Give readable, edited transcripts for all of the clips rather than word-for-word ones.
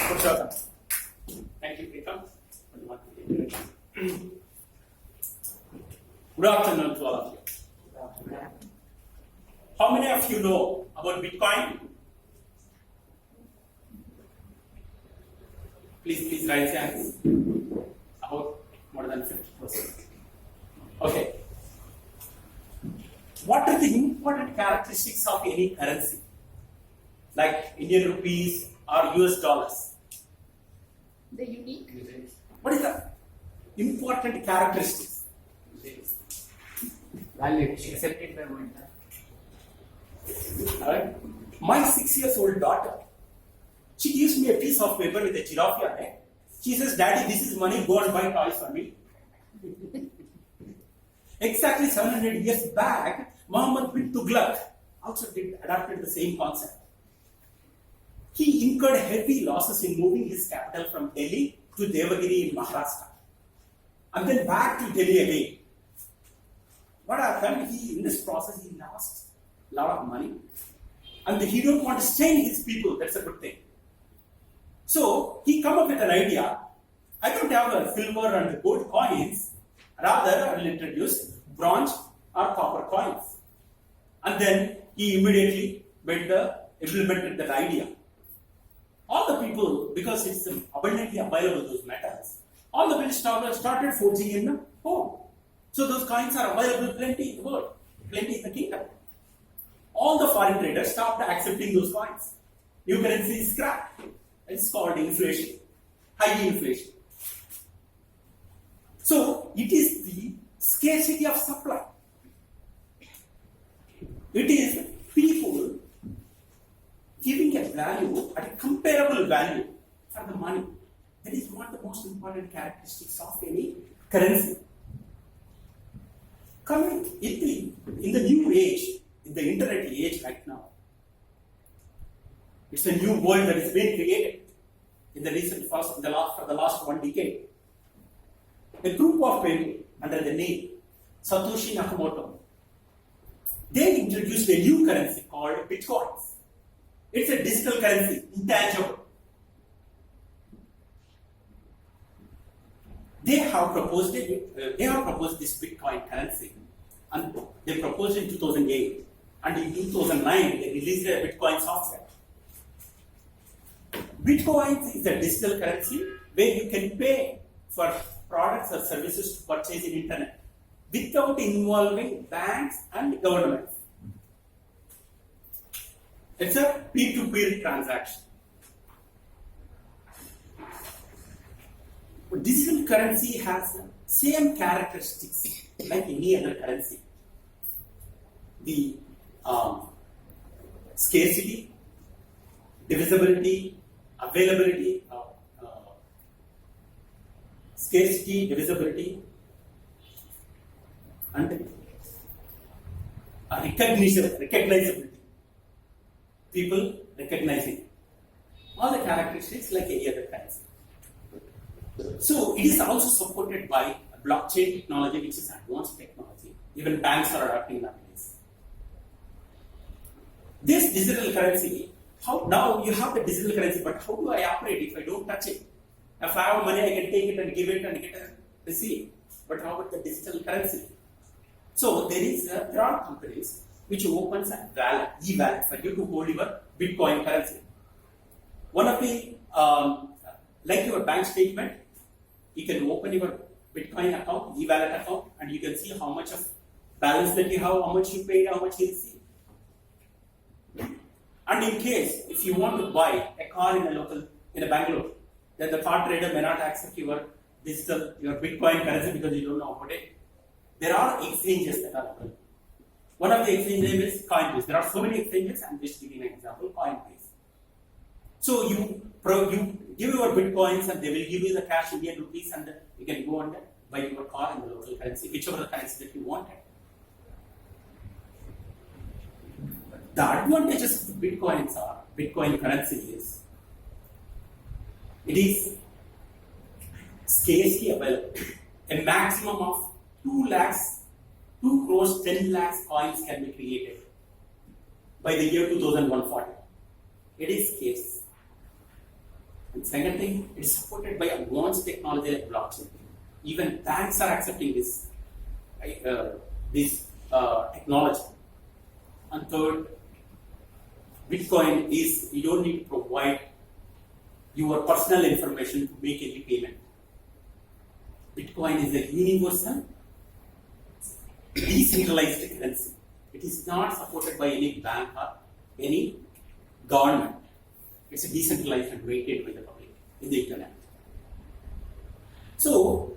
Purushottam. Thank you, Preetham. Good afternoon to all of you. How many of you know about Bitcoin? Please raise your hands. About more than 50%. Okay. What are the important characteristics of any currency? Like Indian rupees or US dollars? The unique. What is the important characteristics? Valid, accepted by one. Alright? My 6-year-old daughter, she gives me a piece of paper with a giraffe on it. She says, "Daddy, this is money, go and buy toys for me." Exactly 700 years back, Muhammad bin Tughlaq also adapted the same concept. He incurred heavy losses in moving his capital from Delhi to Devagiri in Maharashtra, and then back to Delhi again. What happened? In this process, he lost a lot of money, and he don't want to stain his people. That's a good thing. So he come up with an idea. I don't have a silver and gold coins. Rather, I will introduce bronze or copper coins. And then he immediately implemented that idea. All the people, because it's abundantly available, those metals, all the people started forging in the home. So those coins are available plenty in the world, plenty in the kingdom. All the foreign traders stopped accepting those coins. New currency is scrapped. It's called inflation, high inflation. So it is the scarcity of supply. It is people giving a value at a comparable value for the money. That is one of the most important characteristics of any currency. Coming in the new age, in the internet age right now, it's a new world that is being created in the last 1 decade. A group of people under the name Satoshi Nakamoto, they introduced a new currency called Bitcoins. It's a digital currency, intangible. They have proposed this Bitcoin currency, and they proposed in 2008, and in 2009 they released a Bitcoin software. Bitcoin is a digital currency where you can pay for products or services to purchase in internet without involving banks and governments. It's a peer-to-peer transaction. Digital currency has the same characteristics like any other currency. The scarcity, divisibility, availability, scarcity, divisibility, and recognizability. People recognizing all the characteristics like any other currency. So it is also supported by blockchain technology, which is advanced technology. Even banks are adopting nowadays. This digital currency, now you have the digital currency, but how do I operate if I don't touch it? If I have money, I can take it and give it and get a receipt. But how about the digital currency? So there are companies which opens a wallet, e-wallet, for you to hold your Bitcoin currency. One of the, like your bank statement, you can open your Bitcoin account, e-wallet account, and you can see how much of balance that you have, how much you paid, how much you received. And in case, if you want to buy a car in a Bangalore, then the car trader may not accept your Bitcoin currency because you don't know about it. There are exchanges that are available. One of the exchange name is Coinbase. There are so many exchanges. I'm just giving an example, Coinbase. So you give your Bitcoins and they will give you the cash Indian rupees, and you can go and buy your car in the local currency, whichever the currency that you wanted. The advantages of the Bitcoin currency is it is scarcely available. A maximum of 2 crores 10 lakhs coins can be created by the year 2140. It is scarce. And second thing, it's supported by advanced technology like blockchain. Even banks are accepting this technology. And third, Bitcoin is you don't need to provide your personal information to make any payment. Bitcoin is a universal, decentralized currency. It is not supported by any bank or any government. It's a decentralized and weighted by the public in the internet. So,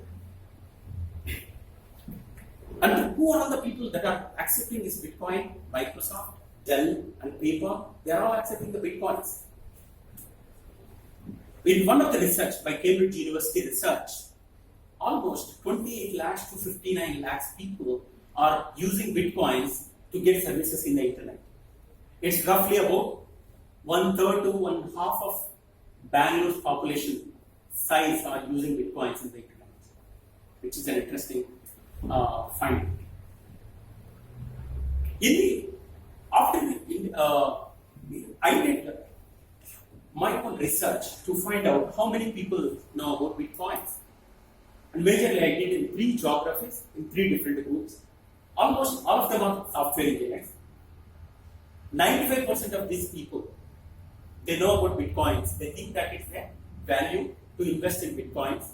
and who are all the people that are accepting this Bitcoin? Microsoft, Dell, and PayPal, they are all accepting the Bitcoins. In one of the research by Cambridge University Research, almost 28 lakhs to 59 lakhs people are using Bitcoins to get services in the internet. It's roughly about 1/3 to 1/2 of Bangalore's population size are using Bitcoins in the internet, which is an interesting finding. I did my own research to find out how many people know about Bitcoins. And majorly I did in 3 geographies, in 3 different groups. Almost all of them are software engineers. 95% of these people, they know about Bitcoins. They think that it's a value to invest in Bitcoins.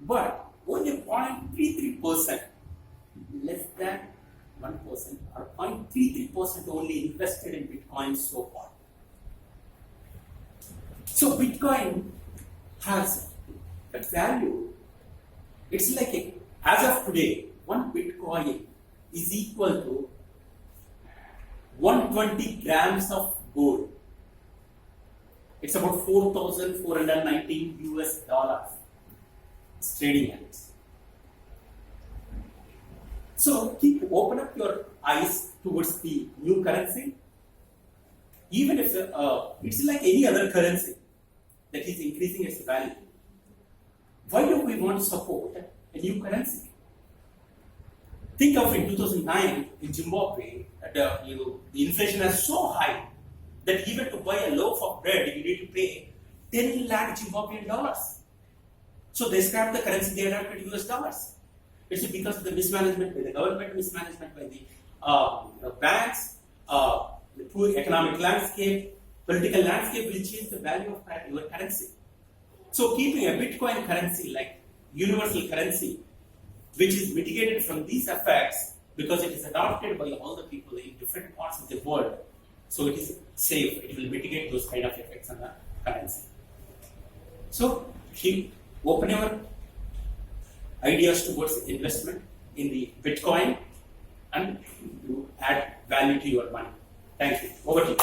But only 0.33%, less than 1%, or 0.33% only invested in Bitcoin so far. So Bitcoin has that value. It's like as of today, 1 Bitcoin is equal to 120 grams of gold. It's about $4,419 US. It's trading at it. So open up your eyes towards the new currency. Even if it's like any other currency that is increasing its value. Why do we want to support a new currency? Think of in 2009 in Zimbabwe, the inflation is so high that even to buy a loaf of bread, you need to pay 10 lakh Zimbabwean dollars. So they scrapped the currency, they adopted US dollars. It's because of the mismanagement by the government, mismanagement by the banks, the poor economic landscape, political landscape will change the value of your currency. So keeping a Bitcoin currency like universal currency, which is mitigated from these effects because it is adopted by all the people in different parts of the world, so it is safe, it will mitigate those kind of effects on the currency. So keep open your ideas towards investment in the Bitcoin and you add value to your money. Thank you. Over to you.